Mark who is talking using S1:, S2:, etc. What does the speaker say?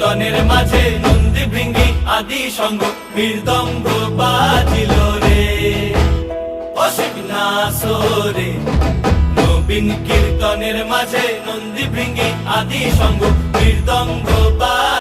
S1: কীর্তনের মাঝে নন্দী ভৃঙ্গি আদি সঙ্গ মৃদঙ্গ বাজিল রে, অসিক নাসরে। নবীন কীর্তনের মাঝে নন্দী ভৃঙ্গি আদি সঙ্গ মৃদঙ্গ